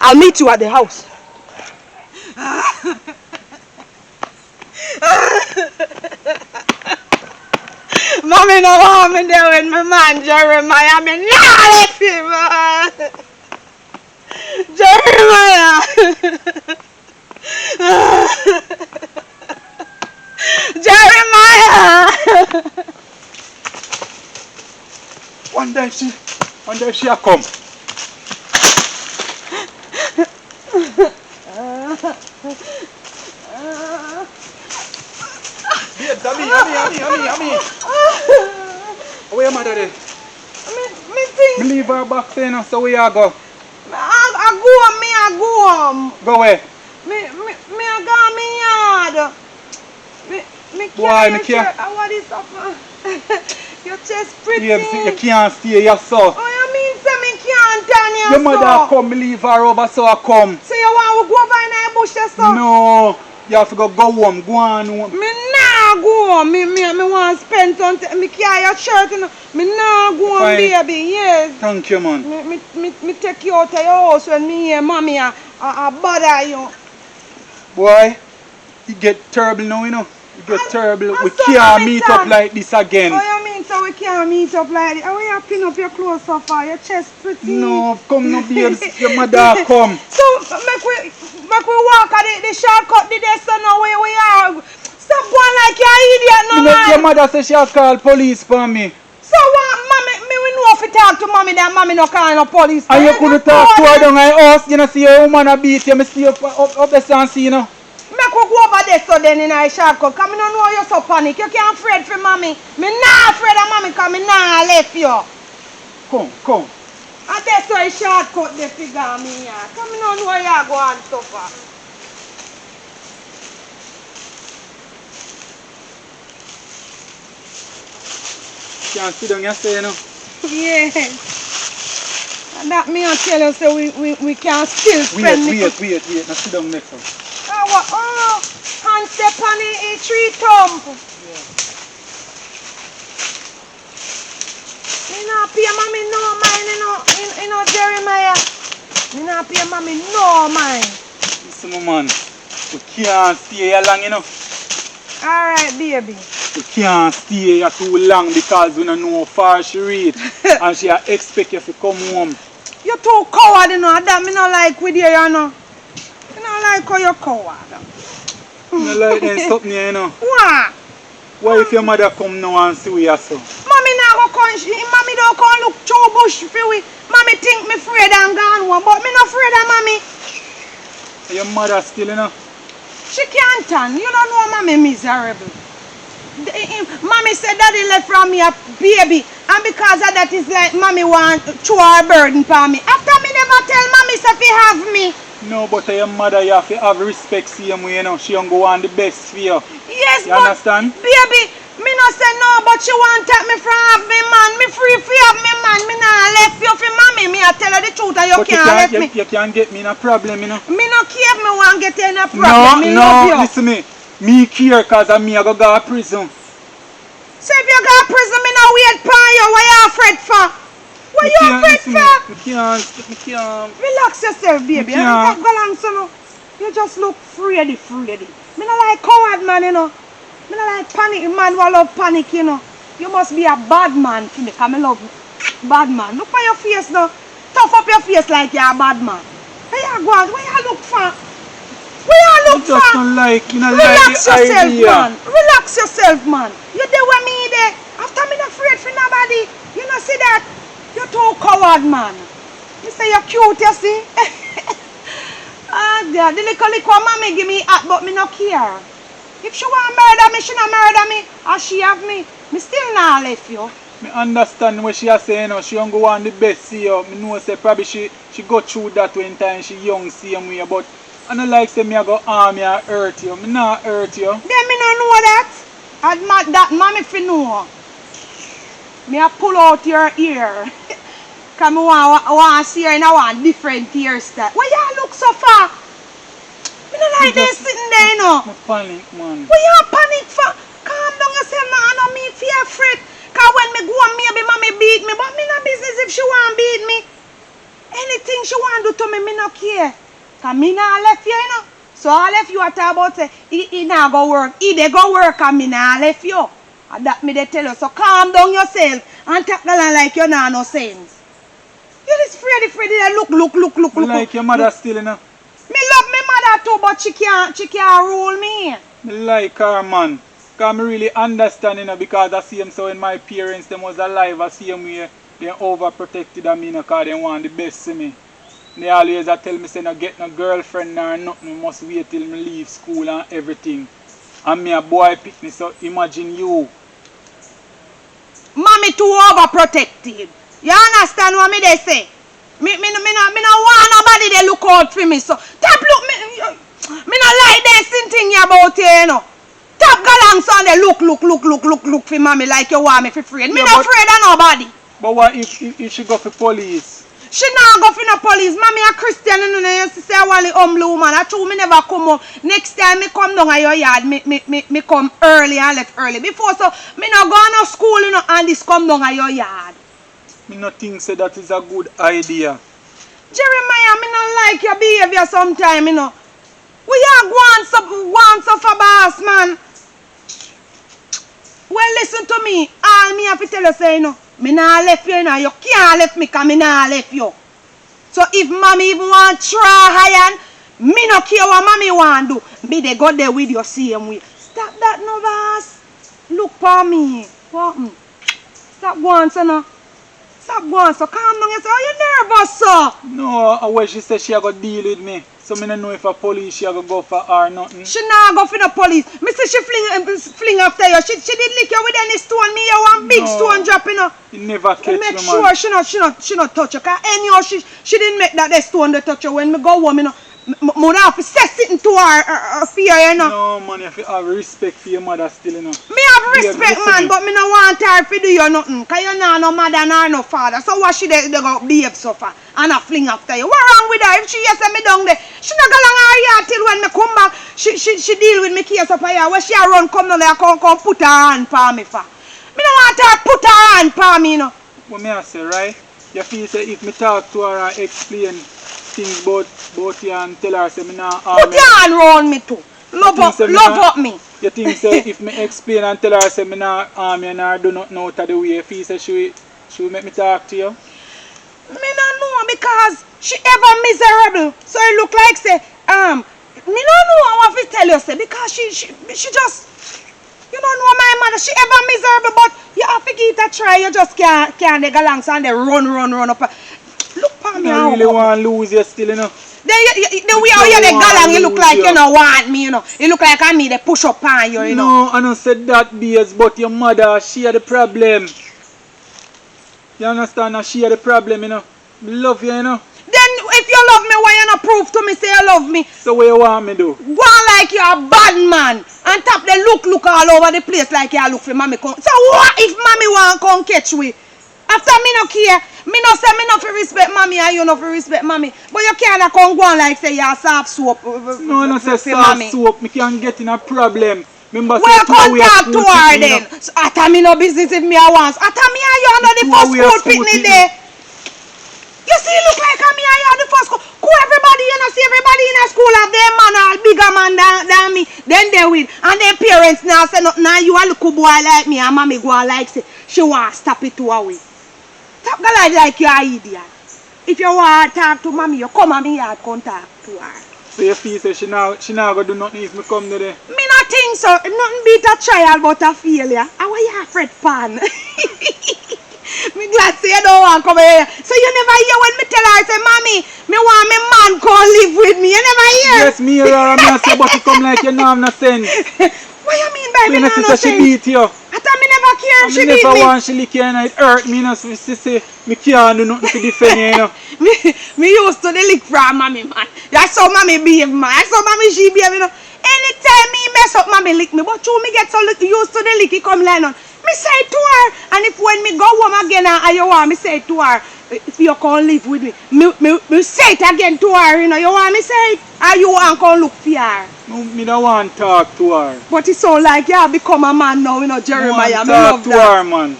I'll meet you at the house. Mommy no want me there with my man Jeremiah. Me nah left him. Jeremiah. Jeremiah. One day she a come. Babes, Ami. Where your mother then? Me think. Me leave her back there now, so where you go? I go home. Go where? Me a go me yard. Me Boy, me can't. What is up? Your chest pretty. Babes, you can't stay here, so. Oh, you mean say me can't turn here, Your mother come, me leave her over, so I come. So you want to go over in the bush there, so? No, you have to go home, go on home. Me nah go home. Me want to spend some time. Me carry your shirt, you know. Me nah go home, baby. Yes. Thank you, man. Me take you out of your house when me hear mommy a bother you. Boy, it get terrible now, you know. It get terrible. We can't meet up like this again. Oh, you mean so we can't meet up like this? How you pin up your clothes so far? Your chest pretty. No, come no, babes. Your mother come. So, make we walk at the shortcut the so now where we are. Stop going like you're an idiot, no man. Your mother says she'll call police for me. So what, mommy, me we know if you talk to mommy that mommy no call no police. And you couldn't talk to her down at house, you know, see your woman a beat you, me see you up there and see, you know. Make we go over there so then in a shortcut, because I don't know you're so panic. You can't afraid for mommy. Me not afraid of mommy because me not left you. Come. And that's why shortcut they figure me here. Because I don't know where you go and suffer. Can't sit down yourself, you know. Yes. And that me I tell you so we can still spend Wait. Now sit down next one. Oh, and step on a tree stump. Yeah. Me not pay mommy no mind, you know, Jeremiah. Me not pay mommy no mind. Listen, my man. We can't stay here long, you know. Alright, baby. We can't stay here too long because we don't know how far she read. And she expect you to come home. You're too coward, you know. That me not like with you, you know. Me not like how you're coward. You like them something here, you know. What? What if your mother come now and see we are so? Mommy not go come, mommy don't come look through bush for we. Mommy think me afraid and gone home, but me not afraid of mommy. Your mother still, you know. She can't turn. You don't know mommy miserable. Mommy said daddy left from me a baby, and because of that is like mommy want to throw her burden for me. After me never tell mommy say fi have me. No, but your mother you have to have respect same way, you know. She don't go on the best for you. Yes, you but understand? Baby, me no say no, but she want take me from have me man. Me free fi have me man. Me not left you for mommy. Me I tell her the truth and you can't left me. You can't get me in a problem, you know. Me no care if me want get in a problem. Me love you. Listen me. Me care because of me I go to prison. So if you go to prison, me no wait for you. What you afraid for? What you afraid for? Me can't. Relax yourself, baby. Yeah. I don't go along, so no. You just look fredy. Me not like coward man, you know. Me not like panic man who love panic, you know. You must be a bad man for me, because I love bad man. Look at your face now. Tough up your face like you're a bad man. Where you go? Where you look for? Where you look for? Just don't like, you know, Relax like yourself, idea. man. Relax yourself, man. You there with me there. After me not afraid for nobody. You know see that? You're too coward, man. You say you're cute, you see? Ah, dear. The little mommy give me hat, but me no care. If she want murder me, she not murder me. Or she have me. Me still not left you. Me understand what she is saying, you know. She don't go on the best, see you. Me know say probably she go through that when time she young, same way, but I don't like say me I go harm you or hurt you. Me not hurt you. Then me no know that. That mommy fi know. Me a pull out your ear. Cause me want to see her in a one different hairstyle. Why you look so far? Me no like them sitting there, you know. Me panic, man. Why you panic for? Calm down yourself now. I don't mean fear afraid. Cause when me go maybe mommy beat me. But me no business if she want beat me. Anything she want to do to me, me no care. Cause me nah left you, you know. So I left you at about say, he nah go work. He dey go work and me nah left you. And that me dey tell you. So calm down yourself and talk the line like you nah no sense. You just Freddy, look. Like your mother still, you know. Me love me mother too, but she can't rule me. Me like her, man. Because I really understand, you know, because I see them so when my parents them was alive, I see them way they overprotected of me, you know, because they want the best to me. They always tell me, say, no get no girlfriend or nothing, must wait till me leave school and everything. And me a boy pick me, so imagine you. Mommy too overprotected. You understand what me they say? Me no want nobody they look out for me. So tap look me no like this thing about you, you know. Tap galang son they look for mommy like you want me for afraid. Me not afraid of nobody. But what if she go for police? She not go for no police. Mommy a Christian, you know, you say I want the humble woman. I true me never come up. Next time me come down at your yard, me come early and left early. Before so me not go to school, you know, and this come down at your yard. Me not think say that is a good idea. Jeremiah, me not like your behavior sometime, you know. We are going so for boss, man. Well, listen to me. All me have to tell you, say, you know, me not left you, you know. You can't left me because me not left you. So if mommy even want to try iron, me no care what mommy want to do. Me they go there with you same way. Stop that, no, boss. Look for me. What? Stop going, so no. Stop going, so calm down. You say, oh, you nervous, so? No, I wish she said she a go deal with me. So me don't know if a police she a go for her or nothing. She not go for the police. Me say she fling after you. She did lick you with any stone. Me you one big stone drop, you know. You never catch me, make man. sure she not touch you. Cause anyhow she didn't make that stone they touch you. When me go home, you know, mother have to say something to her fear, you know. No, man, you have to have respect for your mother still, you know. Me have respect, man, but me no want her to do you nothing. Cause you not no mother nor no father. So what she they go behave so far and a fling after you? What wrong with her? If she yes me down there, she not go along her yard till when me come back. She deal with me case up here. Where she a run come down there come put her hand for me for. Me no want her put her hand for me, you know. What me I say, right? You feel say if me talk to her and explain things about you and tell her say me not put your hand round me too. Love up me. You think say if me explain and tell her say me not arm you and her do nothing out of the way, you feel say she will make me talk to you? Me not know because she ever miserable. So it look like say me not know how to tell you say because she just you don't know my mother, she ever miserable, but you have to give it a try, you just can't they go along and they run up. Look for me. I really want to lose you still, you know. The way how you they go along, you look like you don't want me, you know. You look like I me they push up on you, you know. No, I don't said that, BS, but your mother, she had the problem. You understand? Now she had the problem, you know. I love you, you know. Then if you love me, why you not prove to me say you love me? So what you want me do? Go on like you're a bad man. And top the look all over the place like you look for mommy come. So what if mommy want come catch we? After me no care, me no say me no for respect mommy and you no for respect mommy. But you can't come go on like say you're soft soap. No, no say soft soap. Me can't get in a problem. Remember, well, come talk to her then. So, after me no business if me I want. After me and you under the first school picnic there. You see, look like me and you the first school. Everybody, you know, see everybody in a school have their man all bigger man than me. Then they win. And their parents now say, no, now you a little boy like me and mommy go on like say, she want to stop it to away. Stop go like you are idiot. If you want to talk to mommy, you come and me yard come talk to her. So you feel say she not gonna do nothing if me come there? Me not think so. Nothing beat a trial but a failure. How are you afraid, pan? Me glad say you don't want to come here. So you never hear when me tell her, say, mommy, me want my man come live with me. You never hear? Yes, me hear her and me say, but you come like you know I'm not saying. What you mean by so me not no sense? She beat you. I thought me never care if she beat me. Me never want she lick you and it hurt me, you know, so she say, me can't do nothing to defend you, you know. me used to the lick from mommy, man. That's how mommy behave, man. That's how mommy she behave, you know. Anytime me mess up, mommy lick me. But you me get so used to the lick, he come line on. Me say it to her, and if when me go home again and you want me say it to her, if you come live with me say it again to her, you know, you want me say it, or you want to come look for her. No, me don't want to talk to her. But it's so like you have become a man now, you know, Jeremiah. Me love that. Her, man.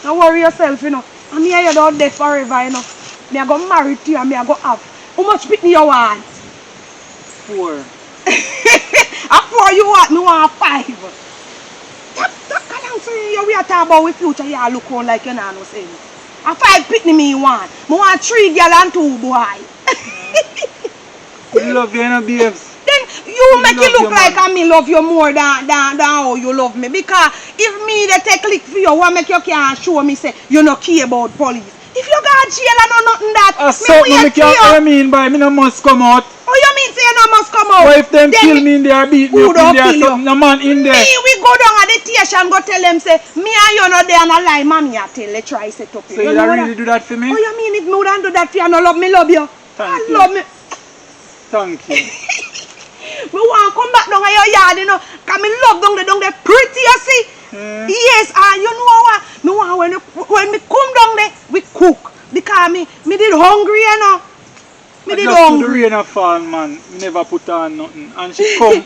Don't worry yourself, you know. I'm here you don't dead forever, you know. Me I go marry to you and me I go have. How much pitney you want? 4. After you want, me want 5. That can't say you we are talking about with future, you look on like you know no sense. A 5 pitney me want. Me want 3 girl and 2 boy. I love you, babes. Then you make it look like man. I me love you more than how you love me. Because if me they take lick for you, what make you can't show me say you no care about police. If you got jail and nothing that, me can't mean by me no must come out. Oh, you mean say you no must come out? But if them then kill me in there, beat me up in there, something, no man in there. Me, we go down at the station go tell them say, me and you not there and a lie, mommy I tell you, try set up. So you don't really do that for me? Oh, you mean if me wouldn't do that for you, no love me, love you. Thank you. Love me. Thank you. Me want come back down at your yard, you know, because me love down there pretty, you see. Yes, and you know what? Me want when me come down there, we cook. Because me did hungry, you know. Me did hungry. The rain fall, man. Me never put on nothing. And she come.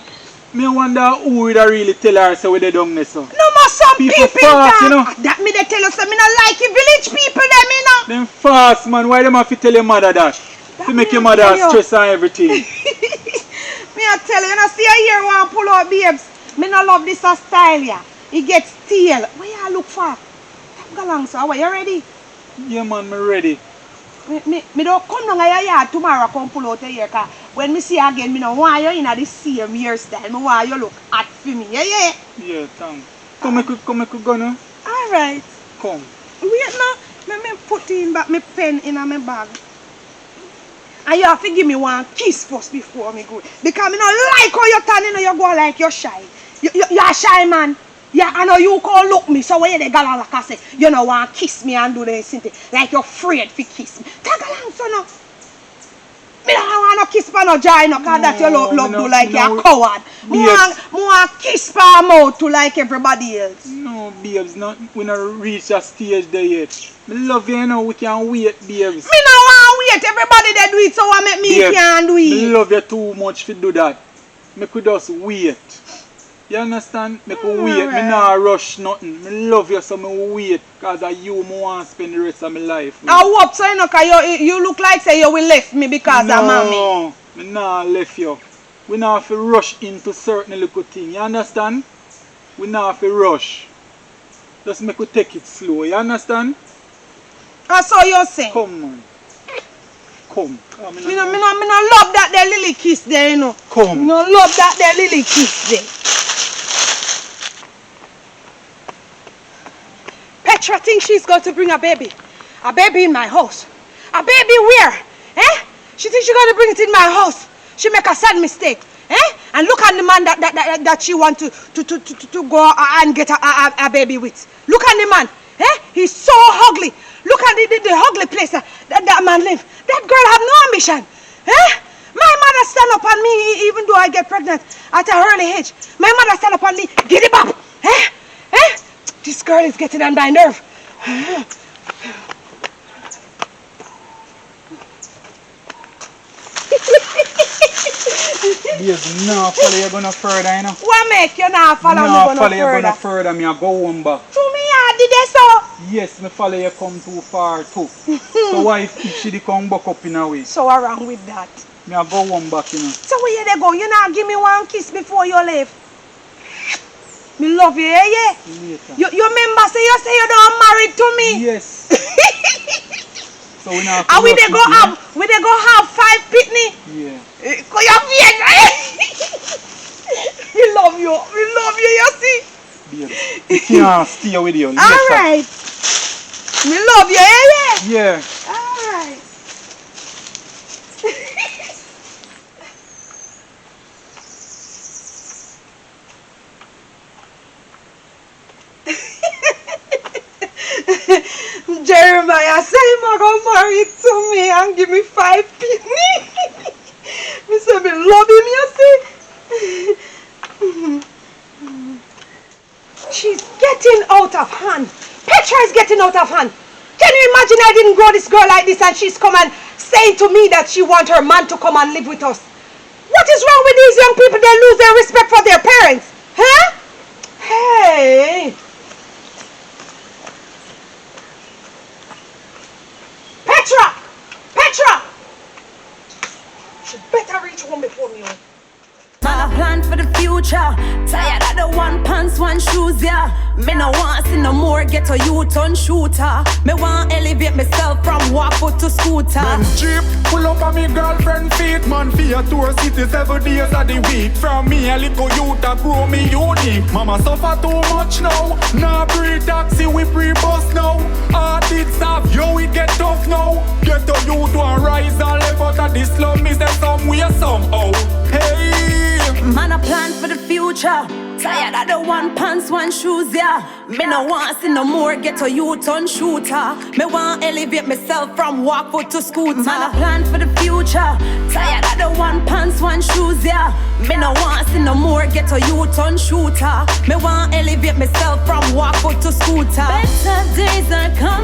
Me wonder who would really tell her so we they down there so. No more some people fast, you know. That me they tell us so me not like the village people them, you know. Them fast, man. Why them have to tell your mother that? To make your mother stress and everything. Me I tell you, see you here one pull out babes. Me not love this style, yeah. It gets stale. What you look for? Go along, so are you ready? Yeah, man, me ready. Me don't come down your yard tomorrow come pull out here, cause when me see you again, me don't want you in the same hairstyle. Me want you look hot for me, yeah? Yeah, thanks. Come, I could go now. Alright. Come. Wait now, me put in back my pen in my bag. And you have to give me one kiss first before me go. Because me don't like how you turn, you go like you're shy. You're shy, man. Yeah, I know you can't look me, so when you go like I say, you know, want to kiss me and do this, like you're afraid to kiss me. Tag along, so no. Me don't want to kiss for no joy, no, because that you love do like you're a coward. I want to kiss for a mouth to like everybody else. No, babes, we not reach that stage there yet. Me love you, you know, we can wait, babes. Me no want to wait, everybody they do it, so what make me can't do it? Me love you too much to do that. Me could just wait. You understand? Me could wait. Me not rush nothing. Me love you so me wait. Because of you, me want to spend the rest of my life. I hope so, you know, because you look like say you will left me because of mommy. No, me not left you. We not have to rush into certain little things. You understand? We not have to rush. Just make we take it slow. You understand? That's all you say. Come on. Come. Me no love that there lily kiss there, you know. Come. Me no love that there lily kiss there. Petra thinks she's going to bring a baby. A baby in my house. A baby where? Eh? She thinks she's going to bring it in my house. She make a sad mistake. Eh? And look at the man that she want to go and get a baby with. Look at the man. Eh? He's so ugly. Look at the ugly place that man live. That girl have no ambition. Eh? My mother stand up on me even though I get pregnant at an early age. My mother stand up on me. Get it up. Eh? Eh? This girl is getting on my nerve. Yes, no, follow you going further, you know. What make you not follow me follow you going further, me a go home back. To me, I did that so. Yes, me follow you come too far too. So why if she dey come back up in a way? So what's wrong with that? Me a go home back, you know. So where you go? You not give me one kiss before you leave. Me love you, yeah? Later. You remember say you don't married to me? Yes. So we not and we go have 5 pitney? Yeah. Cause your face. We love you, you see? Yeah. We can't stay with you. Alright. Me love you, yeah? Yeah. Alright. Jeremiah say him go marry to me and give me 5 penny. Me say me love him, you see. She's getting out of hand. Petra is getting out of hand. Can you imagine I didn't grow this girl like this and she's come and saying to me that she wants her man to come and live with us. What is wrong with these young people? They lose their respect for their parents. Huh? Hey. Petra! She better reach home before me. Man, I plan for the future. Tired of the one pants, one shoes, yeah. Me no want see no more get a U-turn shooter. Me want elevate myself from walk foot to scooter. Man, Jeep, pull up on me girlfriend feet. Man, fear tour city 7 days of the week. From me, a little youth, a grow me unique. Mama suffer too much now. Nah, pre-taxi, we pre-bus now. Art it stuff, yo, we get tough now. Get the youth one rise and live out of the slum. Is there somewhere, somehow? Hey! Man, I plan for the future. Tired of the one pants, one shoes, yeah. Me no want see no more get a U-turn shooter. Me want elevate myself from walk foot to scooter. Man, I plan for the future. Tired of the one pants, one shoes, yeah. Me no want see no more get a U-turn shooter. Me want elevate myself from walk foot to scooter. Better days are coming.